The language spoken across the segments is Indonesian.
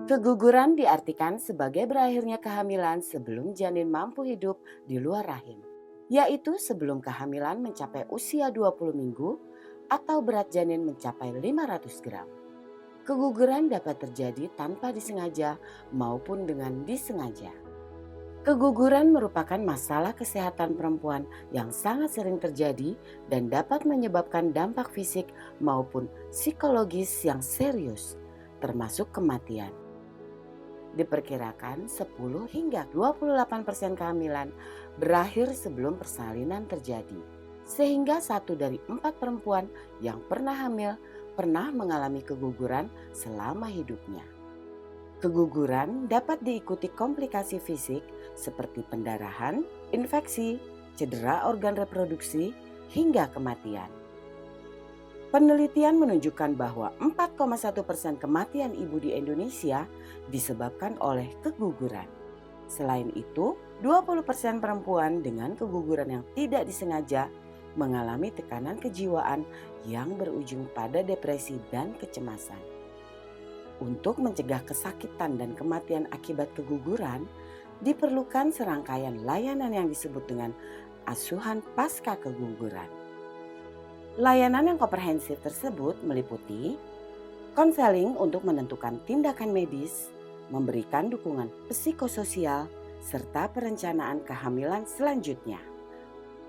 Keguguran diartikan sebagai berakhirnya kehamilan sebelum janin mampu hidup di luar rahim, yaitu sebelum kehamilan mencapai usia 20 minggu atau berat janin mencapai 500 gram. Keguguran dapat terjadi tanpa disengaja maupun dengan disengaja. Keguguran merupakan masalah kesehatan perempuan yang sangat sering terjadi dan dapat menyebabkan dampak fisik maupun psikologis yang serius, termasuk kematian. Diperkirakan 10 hingga 28% kehamilan berakhir sebelum persalinan terjadi. Sehingga 1 dari 4 perempuan yang pernah hamil pernah mengalami keguguran selama hidupnya. Keguguran dapat diikuti komplikasi fisik seperti pendarahan, infeksi, cedera organ reproduksi, hingga kematian. Penelitian menunjukkan bahwa 4,1% kematian ibu di Indonesia disebabkan oleh keguguran. Selain itu, 20% perempuan dengan keguguran yang tidak disengaja mengalami tekanan kejiwaan yang berujung pada depresi dan kecemasan. Untuk mencegah kesakitan dan kematian akibat keguguran, diperlukan serangkaian layanan yang disebut dengan asuhan pasca keguguran. Layanan yang komprehensif tersebut meliputi konseling untuk menentukan tindakan medis, memberikan dukungan psikososial, serta perencanaan kehamilan selanjutnya.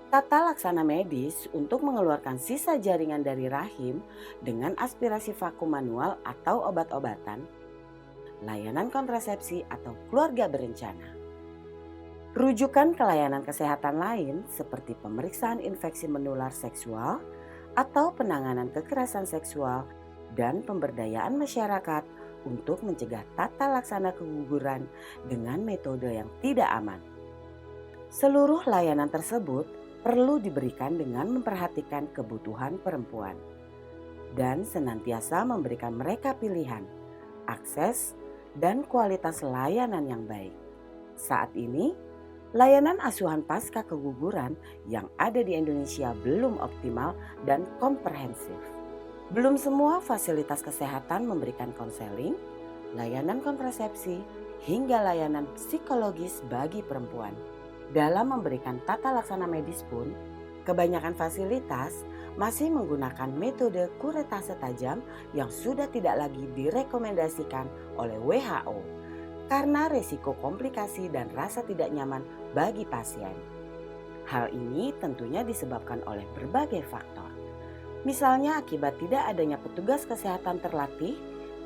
Tata laksana medis untuk mengeluarkan sisa jaringan dari rahim dengan aspirasi vakum manual atau obat-obatan, layanan kontrasepsi atau keluarga berencana. Rujukan ke layanan kesehatan lain seperti pemeriksaan infeksi menular seksual atau penanganan kekerasan seksual dan pemberdayaan masyarakat untuk mencegah tata laksana keguguran dengan metode yang tidak aman. Seluruh layanan tersebut perlu diberikan dengan memperhatikan kebutuhan perempuan dan senantiasa memberikan mereka pilihan, akses, dan kualitas layanan yang baik. Saat ini, layanan asuhan pasca keguguran yang ada di Indonesia belum optimal dan komprehensif. Belum semua fasilitas kesehatan memberikan konseling, layanan kontrasepsi, hingga layanan psikologis bagi perempuan. Dalam memberikan tata laksana medis pun, kebanyakan fasilitas masih menggunakan metode kuretase tajam yang sudah tidak lagi direkomendasikan oleh WHO karena risiko komplikasi dan rasa tidak nyaman bagi pasien. Hal ini tentunya disebabkan oleh berbagai faktor. Misalnya akibat tidak adanya petugas kesehatan terlatih,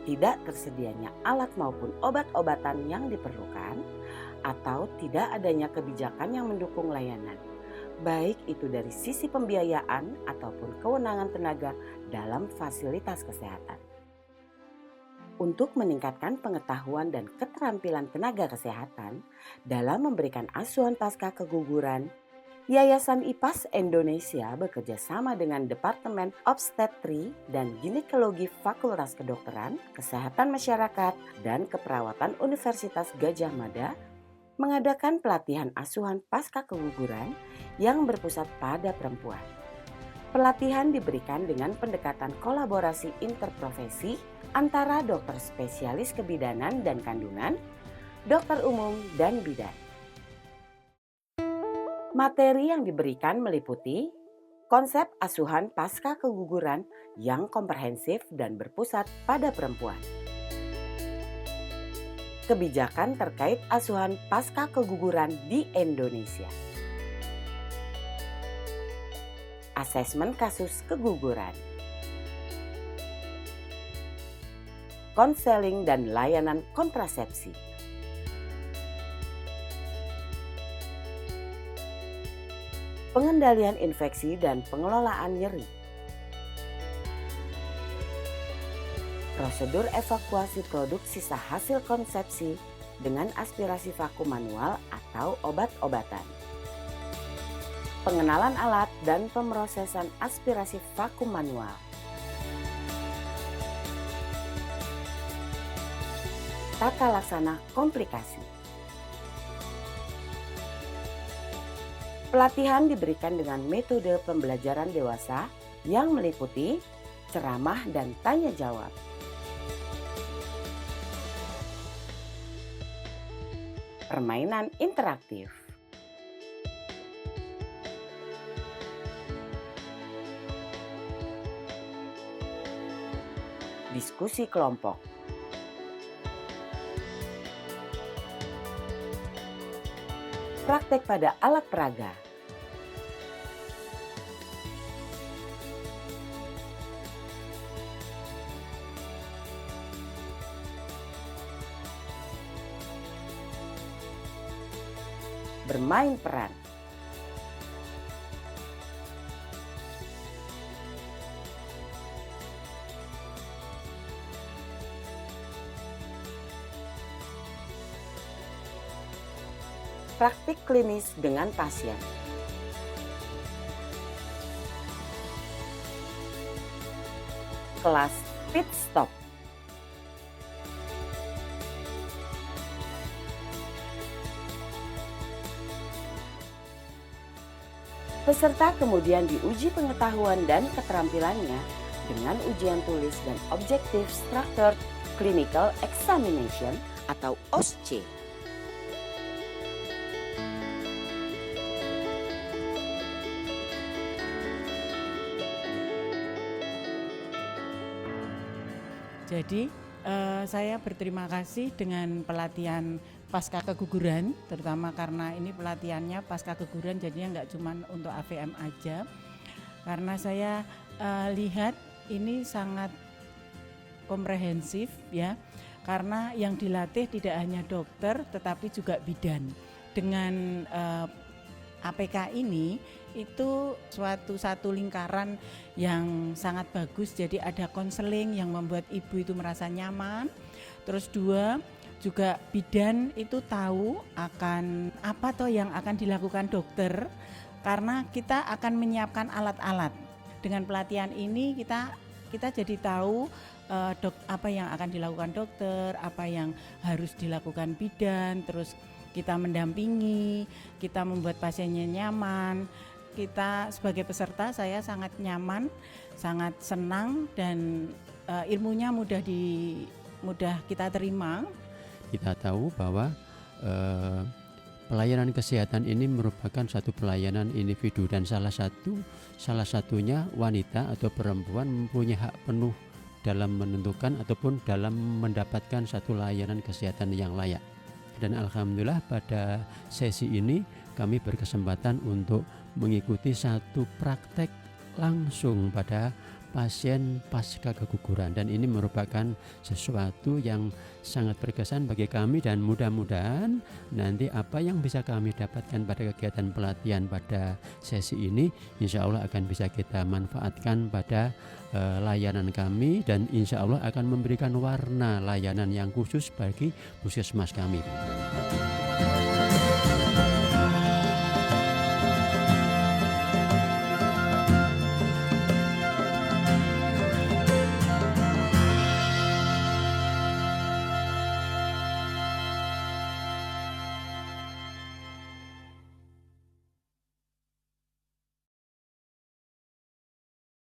tidak tersedianya alat maupun obat-obatan yang diperlukan, atau tidak adanya kebijakan yang mendukung layanan, baik itu dari sisi pembiayaan ataupun kewenangan tenaga dalam fasilitas kesehatan. Untuk meningkatkan pengetahuan dan keterampilan tenaga kesehatan dalam memberikan asuhan pasca keguguran, Yayasan IPAS Indonesia bekerja sama dengan Departemen Obstetri dan Ginekologi Fakultas Kedokteran, Kesehatan Masyarakat, dan Keperawatan Universitas Gadjah Mada mengadakan pelatihan asuhan pasca keguguran yang berpusat pada perempuan. Pelatihan diberikan dengan pendekatan kolaborasi interprofesi antara dokter spesialis kebidanan dan kandungan, dokter umum, dan bidan. Materi yang diberikan meliputi konsep asuhan pasca keguguran yang komprehensif dan berpusat pada perempuan. Kebijakan terkait asuhan pasca keguguran di Indonesia. Asesmen kasus keguguran. Konseling dan layanan kontrasepsi. Pengendalian infeksi dan pengelolaan nyeri. Prosedur evakuasi produk sisa hasil konsepsi dengan aspirasi vakum manual atau obat-obatan. Pengenalan alat dan pemrosesan aspirasi vakum manual. Tata laksana komplikasi. Pelatihan diberikan dengan metode pembelajaran dewasa yang meliputi ceramah dan tanya jawab. permainan interaktif. Diskusi kelompok. Praktek pada alat peraga. Bermain peran. Praktik klinis dengan pasien. Kelas pit stop. Peserta kemudian diuji pengetahuan dan keterampilannya dengan ujian tulis dan Objective Structured Clinical Examination atau OSCE. Jadi saya berterima kasih dengan pelatihan pasca keguguran, terutama karena ini pelatihannya pasca keguguran, jadinya nggak cuma untuk AVM aja. Karena saya lihat ini sangat komprehensif ya, karena yang dilatih tidak hanya dokter tetapi juga bidan. Dengan APK ini itu satu lingkaran yang sangat bagus, jadi ada konseling yang membuat ibu itu merasa nyaman. Terus dua, juga bidan itu tahu akan apa toh yang akan dilakukan dokter, karena kita akan menyiapkan alat-alat. Dengan pelatihan ini kita jadi tahu apa yang akan dilakukan dokter, apa yang harus dilakukan bidan, terus kita mendampingi, kita membuat pasiennya nyaman. Kita sebagai peserta saya sangat nyaman, sangat senang, dan ilmunya mudah kita terima. Kita tahu bahwa pelayanan kesehatan ini merupakan satu pelayanan individu, dan salah satunya wanita atau perempuan mempunyai hak penuh dalam menentukan ataupun dalam mendapatkan satu layanan kesehatan yang layak. Dan alhamdulillah pada sesi ini kami berkesempatan untuk mengikuti satu praktek langsung pada pasien pasca keguguran, dan ini merupakan sesuatu yang sangat berkesan bagi kami, dan mudah-mudahan nanti apa yang bisa kami dapatkan pada kegiatan pelatihan pada sesi ini insya Allah akan bisa kita manfaatkan pada layanan kami, dan insya Allah akan memberikan warna layanan yang khusus bagi puskesmas kami.